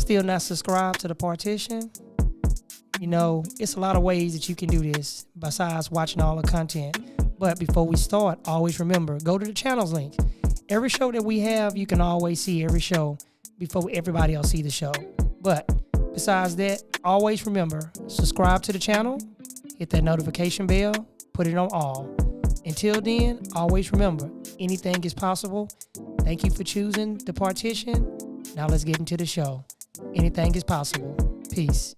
still not subscribed to the partition, you know, it's a lot of ways that you can do this besides watching all the content. But before we start, always remember, go to the channels link. Every show that we have, you can always see every show before everybody else see the show. But besides that, always remember, subscribe to the channel, hit that notification bell, put it on all. Until then, always remember, anything is possible. Thank you for choosing the partition. Now let's get into the show. Anything is possible. Peace.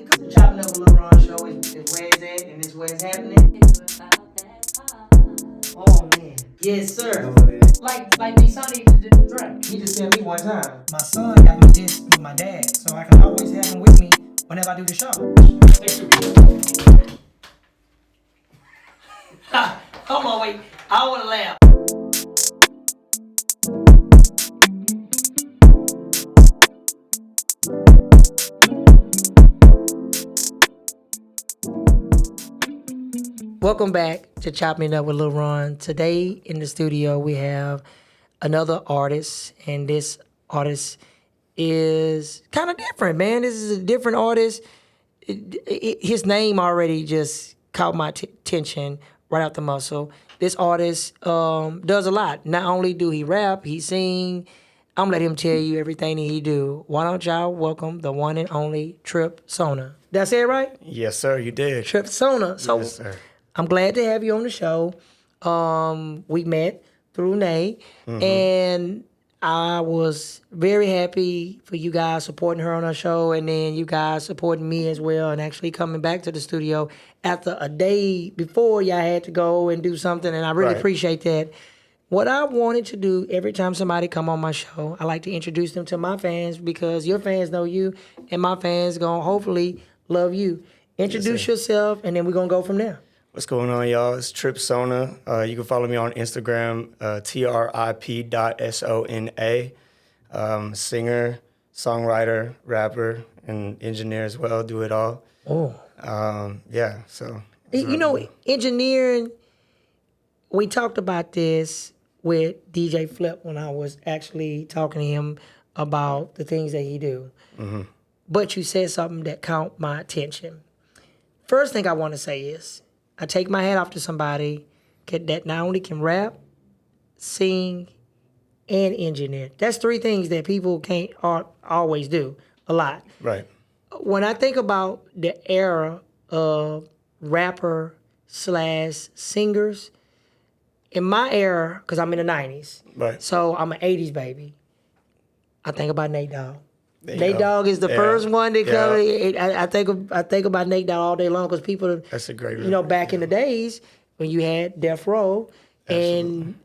The Chopping Up with Lil Ron show is where it's at and it's where it's happening. Oh man. Yes, sir. Like me, son used to do the drink. He just tell me one time, my son got me this with my dad, so I can always have him with me whenever I do the show. Hold on, wait. I want to laugh. Welcome back to Chopping Up with Lil Ron. Today in the studio we have another artist, and this artist is kind of different, man. This is a different artist. His name already just caught my attention right out the muscle. This artist does a lot. Not only do he rap, he sing. I'm gonna let him tell you everything that he do. Why don't y'all welcome the one and only Trip Sona? Did I say it right? Yes, sir, you did. Trip Sona. So yes, sir. I'm glad to have you on the show. We met through Nay, and I was very happy for you guys supporting her on her show, and then you guys supporting me as well, and actually coming back to the studio after a day before y'all had to go and do something, and I really appreciate that. What I wanted to do every time somebody come on my show, I like to introduce them to my fans because your fans know you, and my fans gonna hopefully love you. Introduce yourself, and then we're gonna go from there. What's going on, y'all? It's Trip Sona. You can follow me on Instagram, trip.sona. Singer, songwriter, rapper, and engineer as well. Do it all. Oh. Yeah, so. You know, engineering, we talked about this with DJ Flip when I was actually talking to him about the things that he do. Mm-hmm. But you said something that caught my attention. First thing I want to say is, I take my hat off to somebody that not only can rap, sing, and engineer. That's three things that people can't always do a lot. Right. When I think about the era of rapper/singers, in my era, because I'm in the 90s, right. So I'm an 80s baby, I think about Nate Dogg. Nate go. Dogg is the first one that comes. I think about Nate Dogg all day long because people. That's a great. You know, back in the days when you had Death Row, and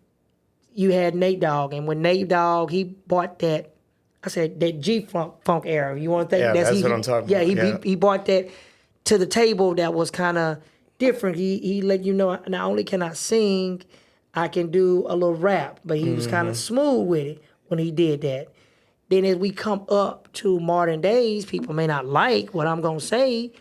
you had Nate Dogg, and when Nate Dogg he bought that, I said that G-Funk era. You want to think? Yeah, that's what I'm talking about. Yeah, he bought that to the table that was kind of different. He let you know not only can I sing, I can do a little rap, but he was kind of smooth with it when he did that. Then as we come up to modern days, people may not like what I'm going to say.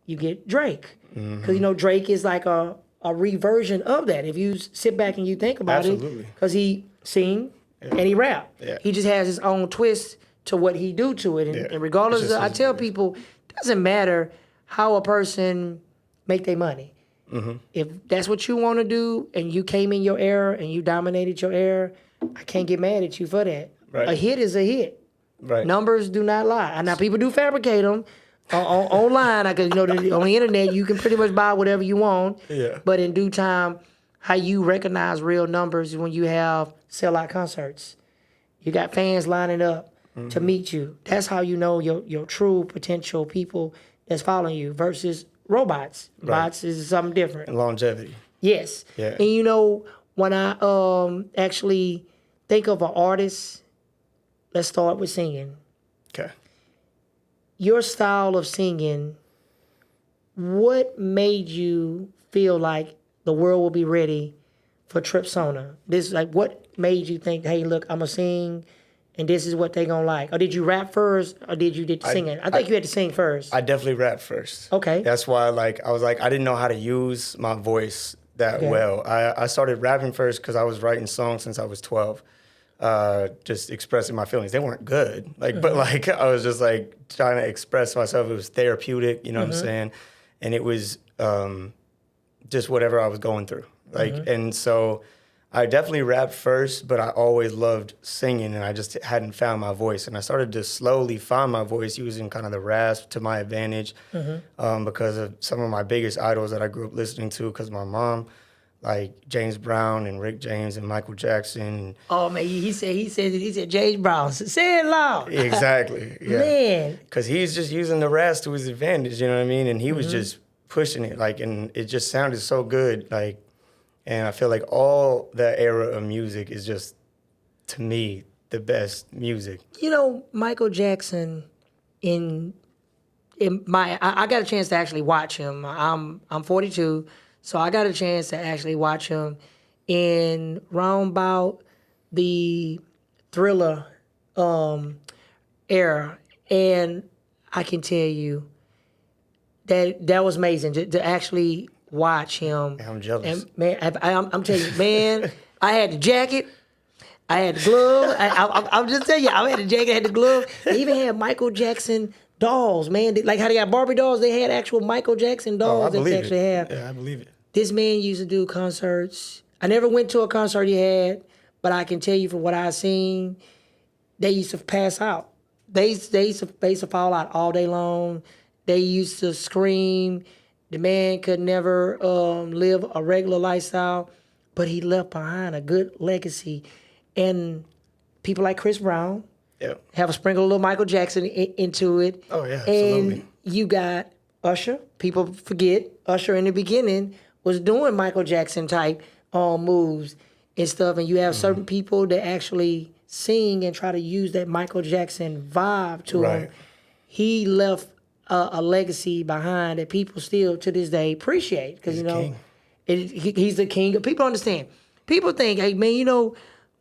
You get Drake. Because, you know, Drake is like a reversion of that. If you sit back and you think about it. Because he sing and he rap. Yeah. He just has his own twist to what he do to it. And regardless, I tell people, it doesn't matter how a person make their money. Mm-hmm. If that's what you want to do and you came in your era and you dominated your era, I can't get mad at you for that. Right. A hit is a hit. Right. Numbers do not lie. Now people do fabricate them online. Because on the internet you can pretty much buy whatever you want. Yeah. But in due time, how you recognize real numbers is when you have sellout concerts. You got fans lining up to meet you. That's how you know your true potential people that's following you versus robots. Right. Bots is something different. And longevity. Yes. Yeah. And you know, when I actually think of an artist, let's start with singing. Okay. Your style of singing, what made you feel like the world will be ready for Trip Sona? This like what made you think, hey, look, I'm gonna sing and this is what they gonna like? Or did you rap first, or did you sing it? I think you had to sing first. I definitely rap first. Okay. That's why I was like, I didn't know how to use my voice that well. I started rapping first because I was writing songs since I was 12. Just expressing my feelings. They weren't good. But I was just like trying to express myself. It was therapeutic, you know what I'm saying? And it was just whatever I was going through. And so I definitely rapped first, but I always loved singing, and I just hadn't found my voice. And I started to slowly find my voice using kind of the rasp to my advantage because of some of my biggest idols that I grew up listening to, because my mom, like James Brown and Rick James and Michael Jackson. Oh man, he said James Brown. Say it loud. Exactly. Yeah. Man. Because he's just using the rasp to his advantage, you know what I mean? And he was just pushing it, and it just sounded so good, and I feel like all that era of music is just, to me, the best music. You know, Michael Jackson, I got a chance to actually watch him. I'm 42, so I got a chance to actually watch him in round about the Thriller era, and I can tell you that was amazing to actually watch him. I'm jealous. And man, I'm telling you, man, I had the jacket, I had the glove. I'm just telling you, I had the jacket, I had the glove. They even had Michael Jackson dolls, man. Like how they got Barbie dolls, they had actual Michael Jackson dolls that they actually have. Yeah, I believe it. This man used to do concerts. I never went to a concert he had, but I can tell you from what I've seen, they used to pass out. They used to fall out all day long. They used to scream. The man could never live a regular lifestyle, but he left behind a good legacy. And people like Chris Brown have a sprinkle of little Michael Jackson into it. Oh, yeah, absolutely. And you got Usher. People forget Usher in the beginning was doing Michael Jackson type moves and stuff. And you have certain people that actually sing and try to use that Michael Jackson vibe to him. He left a legacy behind that people still to this day appreciate, because he's the king. People understand. People think, hey man,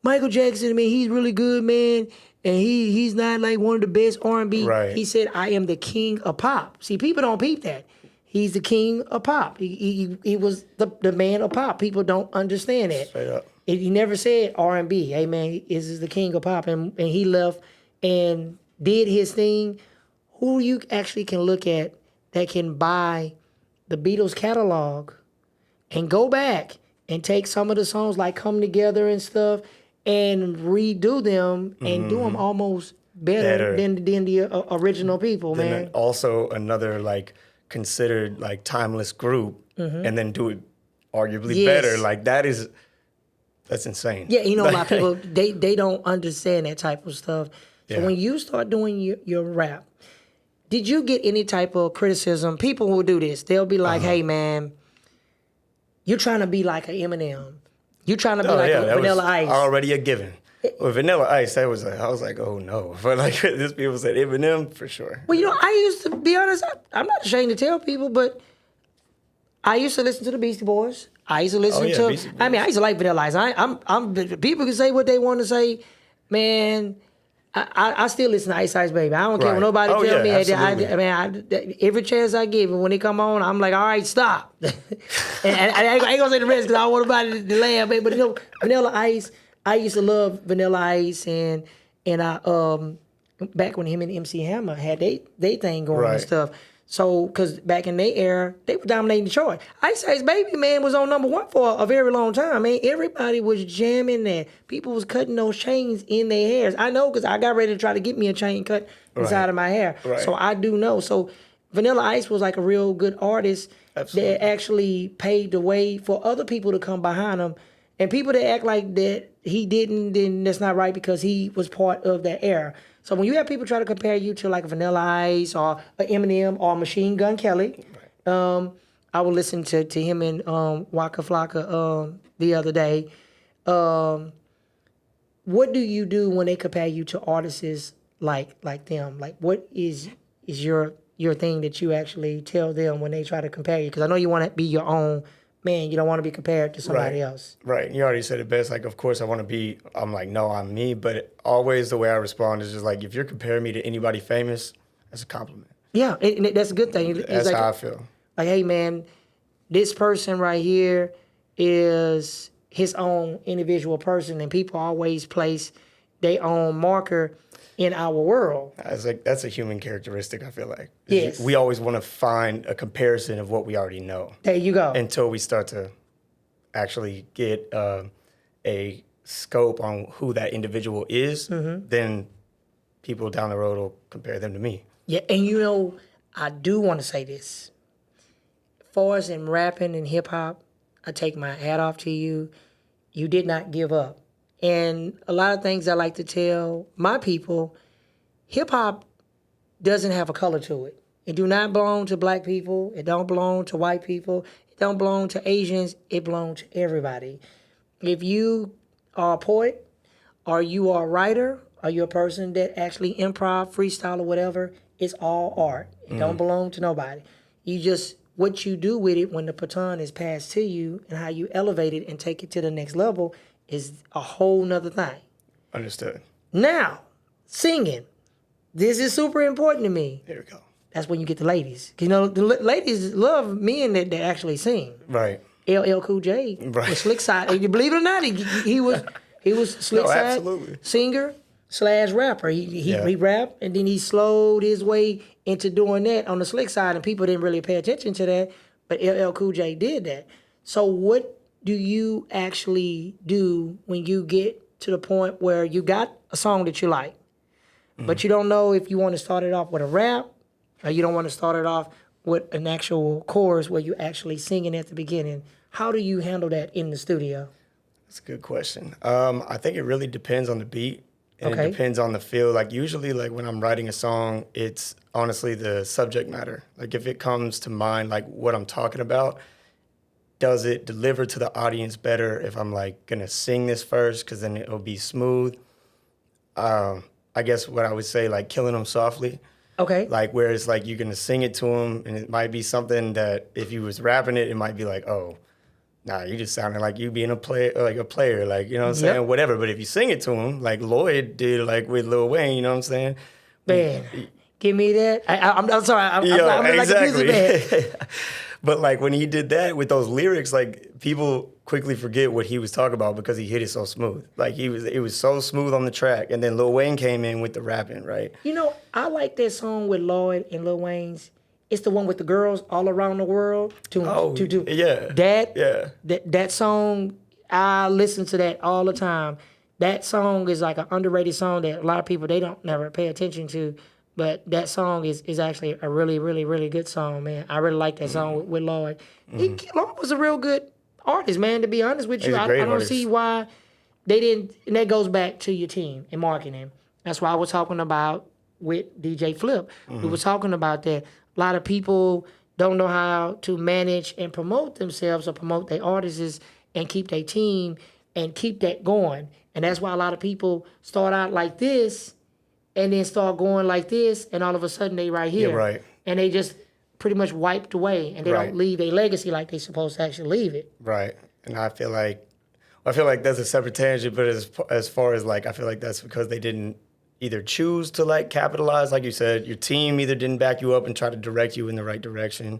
Michael Jackson, man, he's really good, man, and he's not like one of the best R&B. Right. He said, I am the king of pop. See, people don't peep that. He's the king of pop. He was the man of pop. People don't understand that. Straight up. He never said R&B. Hey man, this is the king of pop, and he left and did his thing. Who you actually can look at that can buy the Beatles catalog and go back and take some of the songs like Come Together and stuff and redo them and do them almost better than the original people, man. Also another considered timeless group, and then do it arguably better. That's insane. Yeah, a lot of people, they don't understand that type of stuff. So when you start doing your rap, did you get any type of criticism? People will do this. They'll be like, hey, man, you're trying to be like an Eminem. You're trying to be like a Vanilla Ice. Already a given. With Vanilla Ice, I was like, oh no. But this people said Eminem for sure. Well, I used to be honest. I'm not ashamed to tell people, but I used to listen to the Beastie Boys. I used to listen to. Beastie Boys. I mean, I used to like Vanilla Ice. I'm people can say what they want to say, man. I still listen to Ice Ice Baby. I don't care what nobody tell me. Every chance I give, and when they come on, I'm like, all right, stop. and I ain't gonna say the rest because I don't want nobody to laugh. But Vanilla Ice, I used to love Vanilla Ice, and I back when him and MC Hammer had they thing going and stuff. So, because back in their era, they were dominating Detroit. Ice Ice Baby, man, was on #1 for a very long time, man. Everybody was jamming there. People was cutting those chains in their hairs. I know, because I got ready to try to get me a chain cut inside of my hair. Right. So I do know. So Vanilla Ice was like a real good artist that actually paved the way for other people to come behind him. And people that act like that he didn't, then that's not right, because he was part of that era. So when you have people try to compare you to like Vanilla Ice or Eminem or Machine Gun Kelly, I would listen to him and Waka Flocka the other day. What do you do when they compare you to artists like them? Like, what is your thing that you actually tell them when they try to compare you? Because I know you want to be your own man, you don't want to be compared to somebody else. Right. You already said it best. Like, of course, I'm like, no, I'm me. But always the way I respond is just like, if you're comparing me to anybody famous, that's a compliment. Yeah, and that's a good thing. That's like, how I feel. Like, hey, man, this person right here is his own individual person, and people always place their own marker in our world. That's a human characteristic, I feel like. Yes. We always want to find a comparison of what we already know. There you go. Until we start to actually get a scope on who that individual is, then people down the road will compare them to me. Yeah, and I do want to say this. As far as in rapping and hip-hop, I take my hat off to you. You did not give up. And a lot of things I like to tell my people, hip-hop doesn't have a color to it. It do not belong to black people. It don't belong to white people. It don't belong to Asians. It belongs to everybody. If you are a poet, or you are a writer, or you're a person that actually improv, freestyle, or whatever, it's all art. It don't belong to nobody. You just, what you do with it when the baton is passed to you and how you elevate it and take it to the next level is a whole nother thing. Understood. Now, singing. This is super important to me. There we go. That's when you get the ladies. The ladies love men that actually sing. Right. LL Cool J. Right. The slick side. And you believe it or not, he was slick side absolutely. singer / rapper. He rapped and then he slowed his way into doing that on the slick side, and people didn't really pay attention to that, but LL Cool J did that. So what do you actually do when you get to the point where you got a song that you like, but you don't know if you want to start it off with a rap, or you don't want to start it off with an actual chorus where you actually singing at the beginning? How do you handle that in the studio? That's a good question. I think it really depends on the beat. And Okay. It depends on the feel. Like usually, like when I'm writing a song, it's honestly the subject matter. Like if it comes to mind, like what I'm talking about, does it deliver to the audience better if I'm like gonna sing this first, because then it'll be smooth. I guess what I would say, like killing them softly. Okay. Like where it's like you're gonna sing it to them, and it might be something that if you was rapping it, it might be like, oh, nah, you just sounded like you being a player, like, you know what I'm saying? Whatever. But if you sing it to him, like Lloyd did, like with Lil Wayne, you know what I'm saying? Man, give me that. I'm sorry. I'm exactly. like a music man. But like when he did that with those lyrics, like people quickly forget what he was talking about because he hit it so smooth. Like it was so smooth on the track. And then Lil Wayne came in with the rapping, right? I like that song with Lloyd and Lil Wayne's. It's the one with the girls all around the world. Yeah. That song, I listen to that all the time. That song is like an underrated song that a lot of people, they don't never pay attention to. But that song is actually a really, really, really good song, man. I really like that song with Lloyd. Lloyd was a real good artist, man, to be honest with you. He's a I great don't artist. see why they didn't, and that goes back to your team and marketing. That's why I was talking about with DJ Flip. We were talking about that. A lot of people don't know how to manage and promote themselves or promote their artists and keep their team and keep that going. And that's why a lot of people start out like this and then start going like this, and all of a sudden they right here. Yeah, right. And they just pretty much wiped away, and they Right. don't leave a legacy like they supposed to actually leave it. Right. And I feel like that's a separate tangent, but as far as like, I feel like that's because they didn't either choose to like capitalize, like you said, your team either didn't back you up and try to direct you in the right direction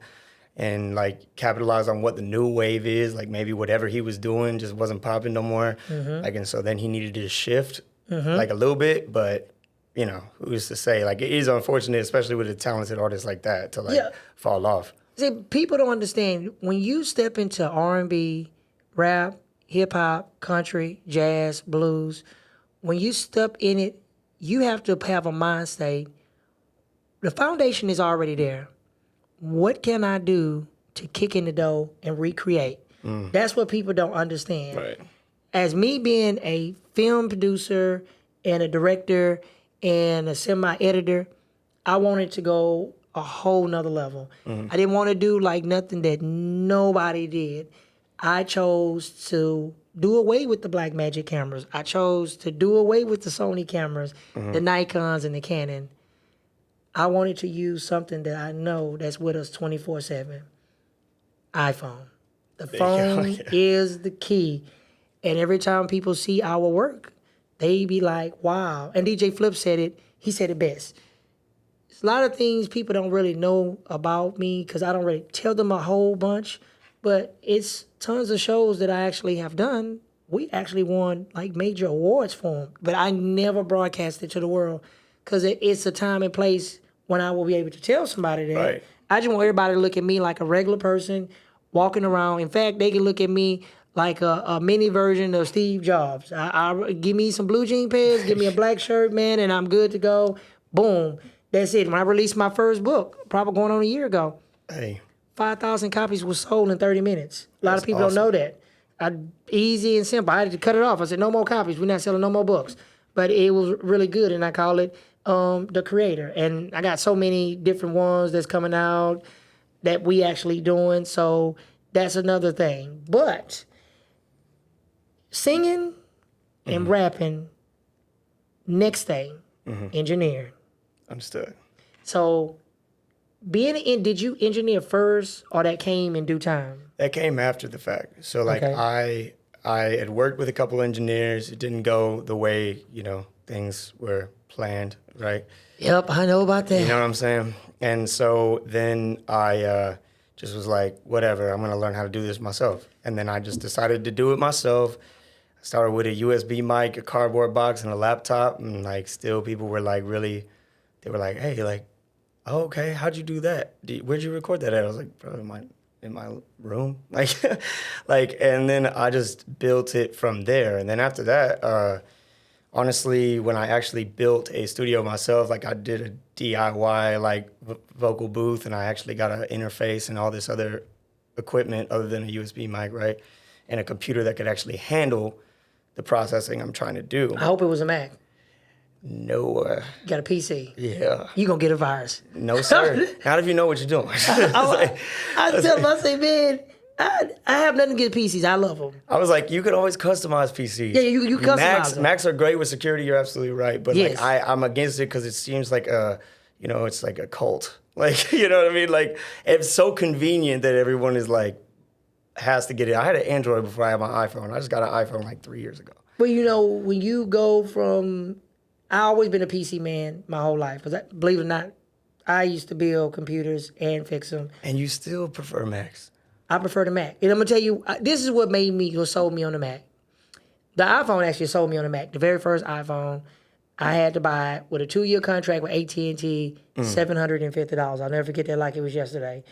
and like capitalize on what the new wave is, like maybe whatever he was doing just wasn't popping no more. Like, and so then he needed to shift like a little bit, but who's to say? Like, it is unfortunate, especially with a talented artist like that, to like fall off. See, people don't understand, when you step into R&B, rap, hip-hop, country, jazz, blues, when you step in it, you have to have a mind state. The foundation is already there. What can I do to kick in the door and recreate? That's what people don't understand. Right. As me being a film producer and a director and a semi-editor, I wanted to go a whole nother level. I didn't want to do like nothing that nobody did. I chose to do away with the Blackmagic cameras. I chose to do away with the Sony cameras, the Nikons and the Canon. I wanted to use something that I know that's with us 24/7. iPhone. The phone is the key. And every time people see our work, they be like, wow. And DJ Flip said it. He said it best. There's a lot of things people don't really know about me because I don't really tell them a whole bunch. But it's tons of shows that I actually have done. We actually won like major awards for them. But I never broadcast it to the world because it's a time and place when I will be able to tell somebody that. Right. I just want everybody to look at me like a regular person walking around. In fact, they can look at me like a mini version of Steve Jobs. I give me some blue jean pants, give me a black shirt, man, and I'm good to go. Boom. That's it. When I released my first book, probably going on a year ago, Hey. 5,000 copies was sold in 30 minutes. A lot of people awesome. don't know that. Easy and simple. I had to cut it off. I said, no more copies. We're not selling no more books. But it was really good, and I call it The Creator. And I got so many different ones that's coming out that we actually doing. So that's another thing. But singing and rapping, next thing, engineering. Understood. So did you engineer first or that came in due time? That came after the fact. So like I had worked with a couple engineers. It didn't go the way, things were planned, right? Yep, I know about that. You know what I'm saying? And so then I just was like, whatever, I'm gonna learn how to do this myself. And then I just decided to do it myself. I started with a USB mic, a cardboard box, and a laptop, and like still people were like really, they were like, hey, like, oh, okay, how'd you do that? Where'd you record that at? I was like, bro, in my room, and then I just built it from there. And then after that, honestly, when I actually built a studio myself, like I did a DIY like vocal booth, and I actually got an interface and all this other equipment other than a USB mic, right, and a computer that could actually handle the processing I'm trying to do. I hope it was a Mac. No. You got a PC. Yeah. You gonna get a virus. No, sir. Not if you know what you're doing. I tell them, I say, man, I have nothing against PCs. I love them. I was like, you could always customize PCs. Yeah, you customize them. Macs are great with security. You're absolutely right. But yes. like, I'm against it because it seems like it's like a cult. Like, you know what I mean? Like, it's so convenient that everyone is like, has to get it. I had an Android before I had my iPhone. I just got an iPhone like 3 years ago. But when you go from, I always been a PC man my whole life. Because believe it or not, I used to build computers and fix them. And you still prefer Macs? I prefer the Mac. And I'm going to tell you, this is what sold me on the Mac. The iPhone actually sold me on the Mac. The very first iPhone, I had to buy with a 2-year contract with AT&T, $750. I'll never forget that like it was yesterday.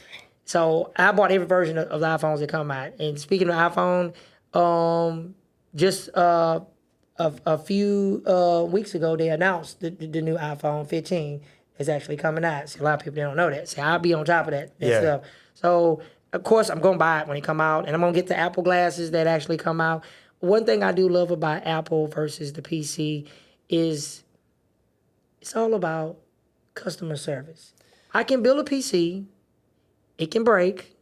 So I bought every version of the iPhones that come out. And speaking of iPhone, just a few weeks ago, they announced the new iPhone 15 is actually coming out. See, a lot of people don't know that. See, I'll be on top of that stuff. So, of course, I'm going to buy it when it come out, and I'm going to get the Apple glasses that actually come out. One thing I do love about Apple versus the PC is it's all about customer service. I can build a PC. It can break.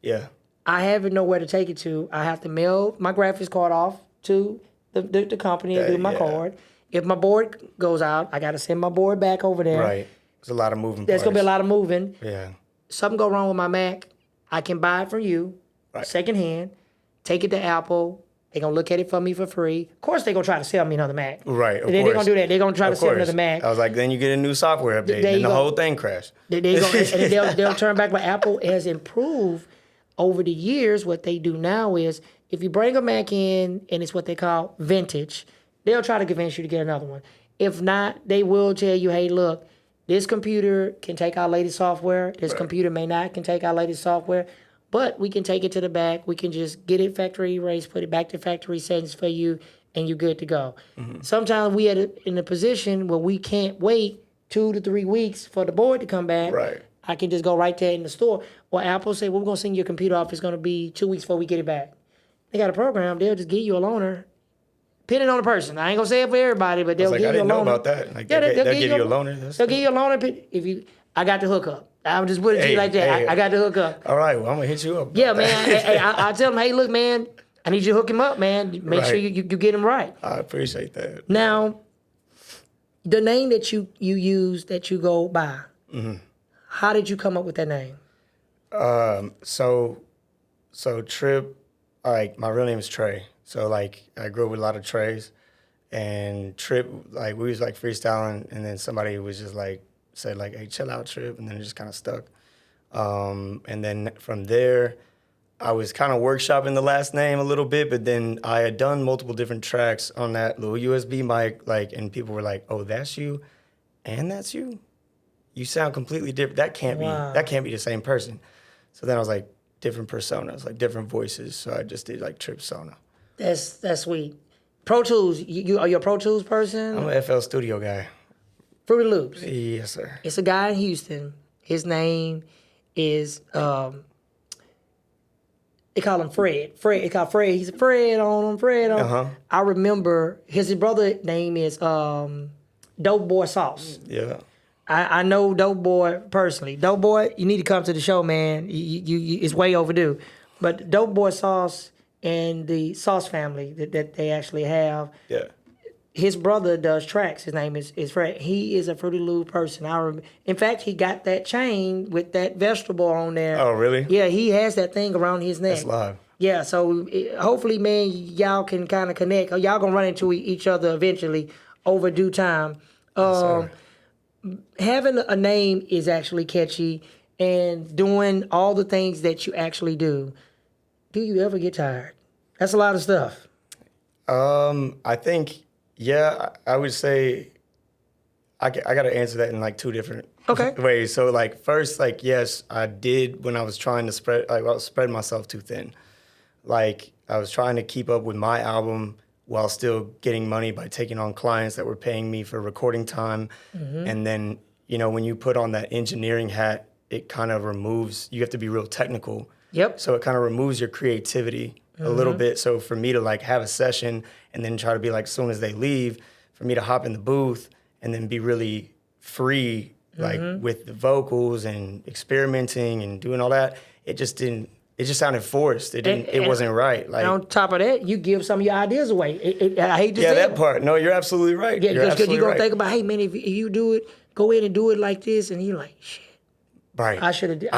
Yeah. I have nowhere to take it to. I have to mail my graphics card off to the company and do my card. If my board goes out, I got to send my board back over there. Right. There's a lot of moving There's parts. going to be a lot of moving. Yeah. Something go wrong with my Mac, I can buy it from you, secondhand, take it to Apple. They're going to look at it for me for free. Of course, they're going to try to sell me another Mac. Right, of They're course. going to do that. They're going to try to sell me another Mac. I was like, then you get a new software update, and the whole thing crashed. And they'll turn back. But Apple has improved over the years. What they do now is, if you bring a Mac in and it's what they call vintage, they'll try to convince you to get another one. If not, they will tell you, hey, look, this computer can take our latest software. This computer may not can take our latest software. But we can take it to the back. We can just get it factory erased, put it back to factory settings for you, and you're good to go. Mm-hmm. Sometimes we are in a position where we can't wait 2 to 3 weeks for the board to come back. Right. I can just go right there in the store. Or Apple say, well, we're going to send your computer off. It's going to be 2 weeks before we get it back. They got a program. They'll just give you a loaner. Depending on the person. I ain't going to say it for everybody, but they'll give you a loaner. I didn't know about that. Like, they'll give you a loaner. They'll give you a loaner I got the hookup. I'm just putting it to you like that. I got the hookup. All right, well, I'm going to hit you up. Yeah, man. I tell them, hey, look, man, I need you to hook him up, man. Make sure you get him right. I appreciate that. Now, the name that you use, that you go by, how did you come up with that name? So So Trip, like my real name is Trey. So like I grew up with a lot of Treys, and Trip, like we was like freestyling, and then somebody was just like said like, "Hey, chill out, Trip," and then it just kind of stuck. And then from there, I was kind of workshopping the last name a little bit, but then I had done multiple different tracks on that little USB mic, like, and people were like, "Oh, that's you, and that's you. You sound completely different. That can't be the same person." So then I was like, different personas, like different voices. So I just did like Trip Sona. That's sweet. Pro Tools, you are you a Pro Tools person? I'm an FL Studio guy. Fruity Loops. Yes, sir. It's a guy in Houston. His name is they call him Fred. They call Fred. He's Fred on him. Fred on. Uh-huh. I remember his brother name is Dope Boy Sauce. Yeah. I know Dope Boy personally. Dope Boy, you need to come to the show, man. You it's way overdue. But Dope Boy Sauce and the Sauce family that they actually have. Yeah. His brother does tracks. His name is Fred. He is a Fruity Loop person. In fact, he got that chain with that vegetable on there. Oh, really? Yeah, he has that thing around his neck. That's live. Yeah, so hopefully, man, y'all can kind of connect. Y'all gonna run into each other eventually over due time. Yes, Having a name is actually catchy, and doing all the things that you actually do. Do you ever get tired? That's a lot of stuff. I think, yeah, I would say I got to answer that in like two different ways. So like first, like, yes, I did when I was trying to spread myself too thin. Like I was trying to keep up with my album while still getting money by taking on clients that were paying me for recording time. And then, you know, when you put on that engineering hat, it kind of removes, you have to be real technical. Yep. So it kind of removes your creativity a little bit. So for me to like have a session and then try to be like, as soon as they leave, for me to hop in the booth and then be really free, like with the vocals and experimenting and doing all that, it just sounded forced. It wasn't right. Like, and on top of that, you give some of your ideas away. I hate to say that part. No, you're absolutely right. Yeah, because you're going to think about, hey, man, if you do it, go ahead and do it like this. And you're like, shit. Right. I should have did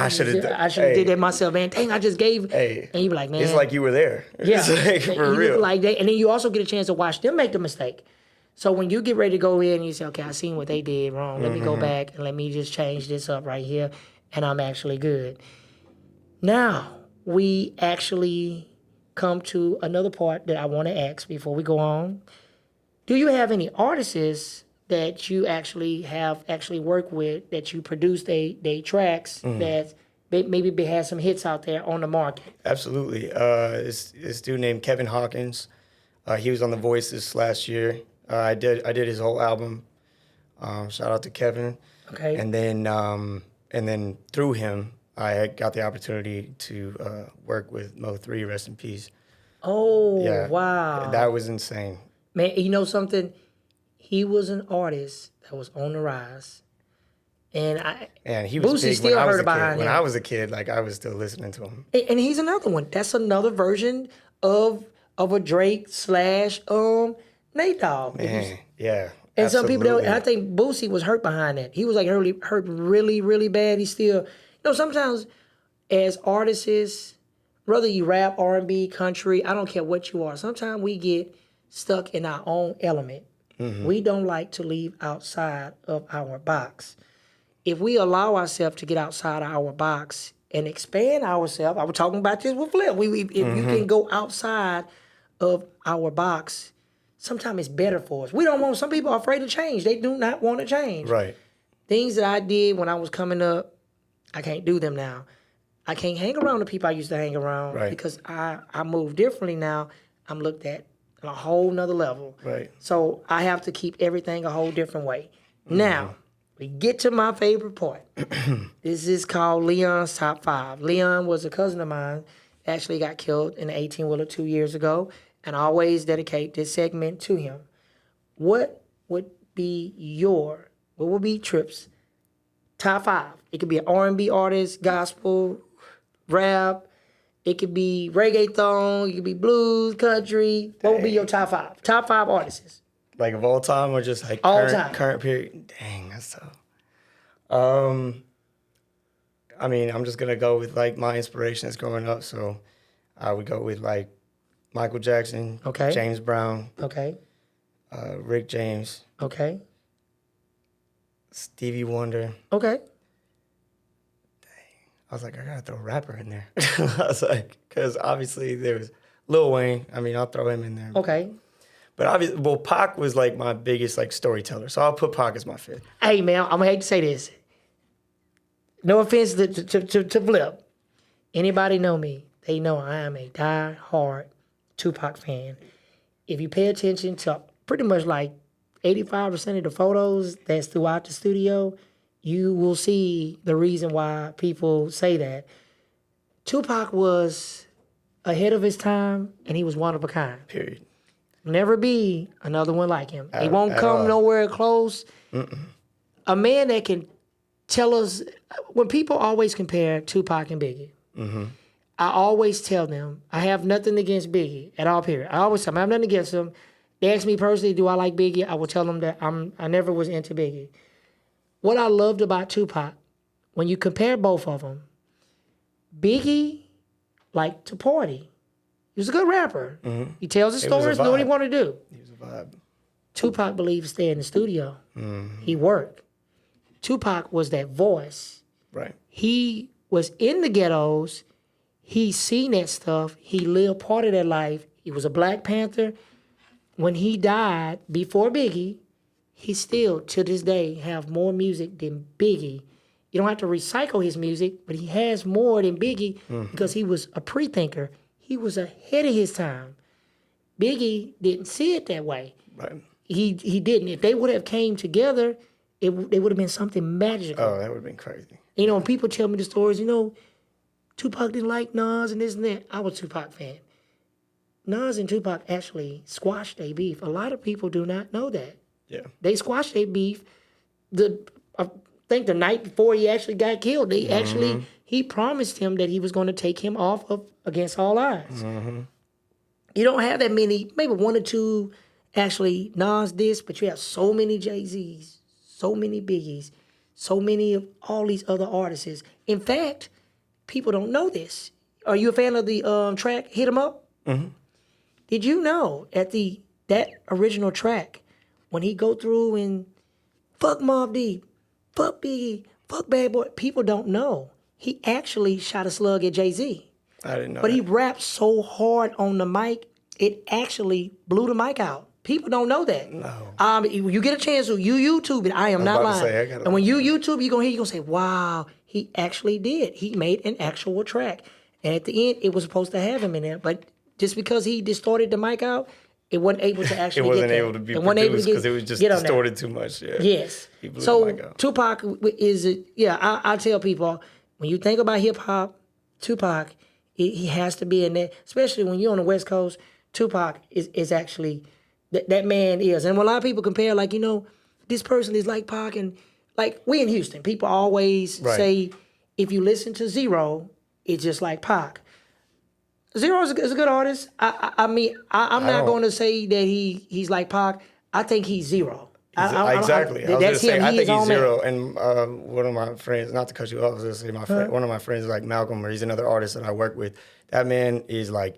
that myself, man. Dang, I just gave. Hey, and you be like, man. It's like you were there. Yeah. It's like, for real. Like that. And then you also get a chance to watch them make the mistake. So when you get ready to go in and you say, okay, I seen what they did wrong. Let me go back and let me just change this up right here. And I'm actually good. Now, we actually come to another part that I want to ask before we go on. Do you have any artists that you actually have worked with that you produced they tracks that maybe had some hits out there on the market? Absolutely. This dude named Kevin Hawkins. He was on The Voice this last year. I did his whole album. Shout out to Kevin. Okay. And then through him, I had got the opportunity to work with Mo3, rest in peace. Oh, yeah, wow. That was insane. Man, you know something? He was an artist that was on the rise. And he was Boosie big still when I was heard a kid. behind him. When I was a kid, like I was still listening to him. And he's another one. That's another version of a Drake / Nate Dogg. Man, yeah. And absolutely. some people don't, and I think Boosie was hurt behind that. He was like hurt really, really bad. He still, sometimes as artists, whether you rap, R&B, country, I don't care what you are, sometimes we get stuck in our own element. We don't like to leave outside of our box. If we allow ourselves to get outside of our box and expand ourselves, I was talking about this with Flip. If you can go outside of our box, sometimes it's better for us. Some people are afraid to change. They do not want to change. Right. Things that I did when I was coming up, I can't do them now. I can't hang around the people I used to hang around because I move differently now. I'm looked at on a whole nother level. Right. So I have to keep everything a whole different way. Now, we get to my favorite part. This is called Leon's Top 5. Leon was a cousin of mine, actually got killed in an 18-wheeler 2 years ago, and I always dedicate this segment to him. What would be Trip's top 5? It could be an R&B artist, gospel, rap. It could be reggaeton. It could be blues, country. What would be your top 5? Top 5 artists. Like of all time or just like current period? Dang, that's tough. I mean, I'm just gonna go with like my inspirations growing up. So I would go with like Michael Jackson, Okay. James Brown, Okay. Rick James, Okay. Stevie Wonder. Okay. I was like, I gotta throw a rapper in there. I was like, because obviously there's Lil Wayne. I mean, I'll throw him in there. Okay. But obviously, well, Pac was like my biggest like storyteller, so I'll put Pac as my fifth. Hey, man, I'm gonna hate to say this. No offense to Flip. Anybody know me? They know I am a die-hard Tupac fan. If you pay attention to pretty much like 85% of the photos that's throughout the studio, you will see the reason why people say that. Tupac was ahead of his time, and he was one of a kind. Period. Never be another one like him. He won't at come all. nowhere close. A man that can tell us, when people always compare Tupac and Biggie, I always tell them, I have nothing against Biggie at all, period. I always tell them, I have nothing against him. They ask me personally, do I like Biggie? I will tell them that I never was into Biggie. What I loved about Tupac, when you compare both of them, Biggie liked to party. He was a good rapper. He tells his It was a stories, knew what he vibe. wanted to do. He was a vibe. Tupac believed to stay in the studio. He worked. Tupac was that voice. Right. He was in the ghettos. He seen that stuff. He lived part of that life. He was a Black Panther. When he died before Biggie, he still, to this day, have more music than Biggie. You don't have to recycle his music, but he has more than Biggie because he was a pre-thinker. He was ahead of his time. Biggie didn't see it that way. Right. He didn't. If they would have came together, it would have been something magical. Oh, that would have been crazy. You know, when people tell me the stories, you know, Tupac didn't like Nas and this and that. I was a Tupac fan. Nas and Tupac actually squashed their beef. A lot of people do not know that. Yeah. They squashed their beef. I think the night before he actually got killed, he promised him that he was going to take him off of Against All Odds. You don't have that many, maybe one or two actually Nas diss, but you have so many Jay-Z's, so many Biggies, so many of all these other artists. In fact, people don't know this. Are you a fan of the track Hit 'Em Up? Did you know at that original track, when he go through and fuck Mobb Deep, fuck Biggie, fuck Bad Boy, people don't know. He actually shot a slug at Jay-Z. I didn't know But that. he rapped so hard on the mic, it actually blew the mic out. People don't know that. No. You get a chance to, you YouTube it. I am not about to lying. say, I gotta And when look you YouTube, you're going to say, wow, he actually did. He made an actual track. And at the end, it was supposed to have him in there. But just because he distorted the mic out, it wasn't able to It actually wasn't get there. able to be It wasn't able to produced because it was just get on there. distorted too much. Yeah. Yes. He blew So the mic out. Tupac is, I tell people, when you think about hip hop, Tupac, he has to be in there, especially when you're on the West Coast. Tupac is actually, that man is. And when a lot of people compare, like, you know, this person is like Pac, and like we in Houston, people always say, if you listen to Zero, it's just like Pac. Zero is a good artist. I'm not going to say that he's like Pac. I think he's Zero. Exactly. I was going to That's say, him. I He think is he's all man. Zero. And one of my friends, not to cut you off, I was going to say my friend, one of my friends is like Malcolm, or he's another artist that I work with. That man is like,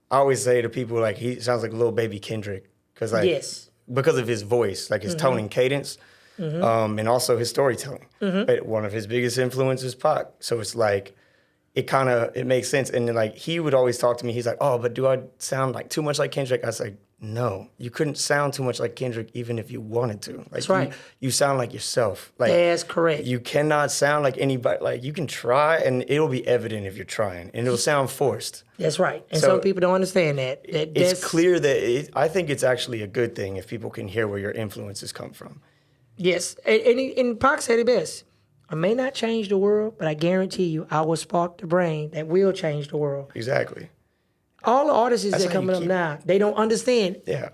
I always say to people, like, he sounds like a little baby Kendrick. Because of his voice, like his tone and cadence, and also his storytelling. But one of his biggest influences is Pac. So it's like, it makes sense. And then, like, he would always talk to me. He's like, oh, but do I sound like too much like Kendrick? I was like, no, you couldn't sound too much like Kendrick even if you wanted to. Like, That's right. You sound like yourself. Like, That's correct. You cannot sound like anybody. Like, you can try, and it'll be evident if you're trying, and it'll sound forced. That's right. And So, some people don't understand that. It's clear that I think it's actually a good thing if people can hear where your influences come from. Yes. And Pac said it best. I may not change the world, but I guarantee you I will spark the brain that will change the world. Exactly. All the artists that how coming you up keep- now, they don't understand. Yeah.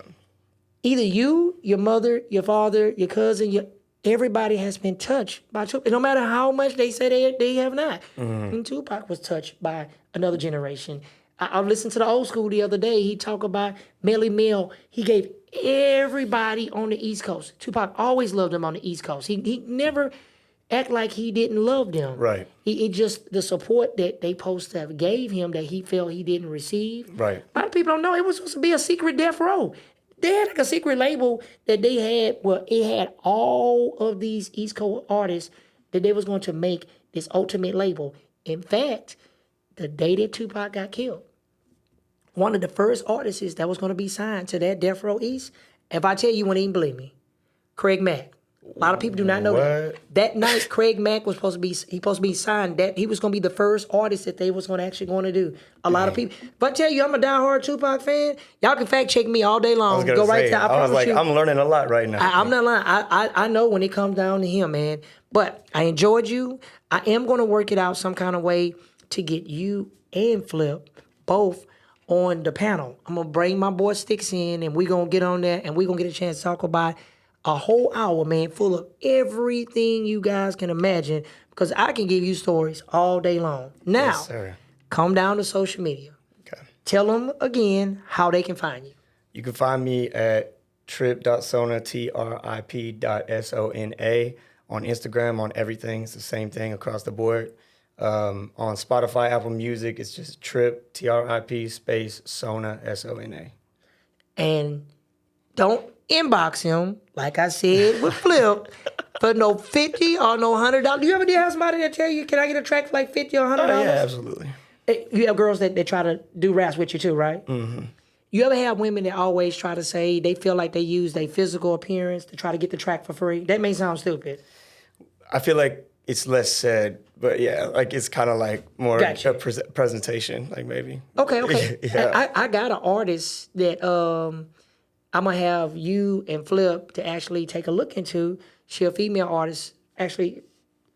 Either you, your mother, your father, your cousin, everybody has been touched by Tupac. No matter how much they say they have not. And Tupac was touched by another generation. I listened to the old school the other day. He talked about Melly Mel. He gave everybody on the East Coast. Tupac always loved them on the East Coast. He never act like he didn't love them. Right. He just the support that they supposed to have gave him that he felt he didn't receive. Right. A lot of people don't know it was supposed to be a secret death row. They had like a secret label that they had where it had all of these East Coast artists that they was going to make this ultimate label. In fact, the day that Tupac got killed, one of the first artists that was going to be signed to that Death Row East, if I tell you, you wouldn't even believe me, Craig Mack. A lot of people do not know that. That night, Craig Mack was supposed to be signed. That he was going to be the first artist that they was going to do. A lot of people. If I tell you I'm a diehard Tupac fan, y'all can fact check me all day long. Go right there. I was like, I'm learning a lot right now. I'm not lying. I know when it comes down to him, man. But I enjoyed you. I am going to work it out some kind of way to get you and Flip both on the panel. I'm going to bring my boy Sticks in, and we're going to get on there, and we're going to get a chance to talk about a whole hour, man, full of everything you guys can imagine, because I can give you stories all day long. Now, come down to social media. Okay. Tell them again how they can find you. You can find me at trip.sona, trip.sona. On Instagram, on everything. It's the same thing across the board. On Spotify, Apple Music, it's just Trip, TRIP, space, Sona, SONA. And don't inbox him, like I said with Flip, for no $50 or no $100. Do you ever have somebody that tell you, can I get a track for like $50 or $100? Oh, yeah, absolutely. You have girls that try to do raps with you too, right? Mm-hmm. You ever have women that always try to say they feel like they use their physical appearance to try to get the track for free? That may sound stupid. I feel like it's less said, but yeah, like it's kind of like more Gotcha. a presentation, like maybe. Okay. Yeah. I got an artist that I'm going to have you and Flip to actually take a look into. She's a female artist, actually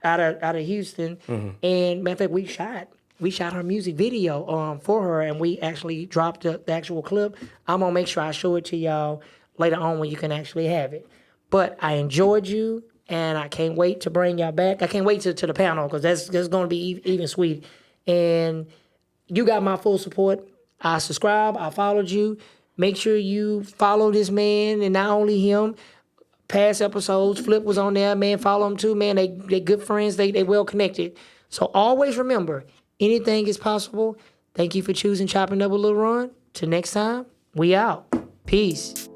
out of Houston. Mm-hmm. And matter of fact, we shot her music video for her, and we actually dropped the actual clip. I'm going to make sure I show it to y'all later on when you can actually have it. But I enjoyed you. And I can't wait to bring y'all back. I can't wait to the panel, because that's going to be even sweet. And you got my full support. I subscribe. I followed you. Make sure you follow this man, and not only him. Past episodes, Flip was on there, man. Follow him too, man. They good friends. They well connected. So always remember, anything is possible. Thank you for choosing Chopping Up with Lil Ron. Till next time, we out. Peace.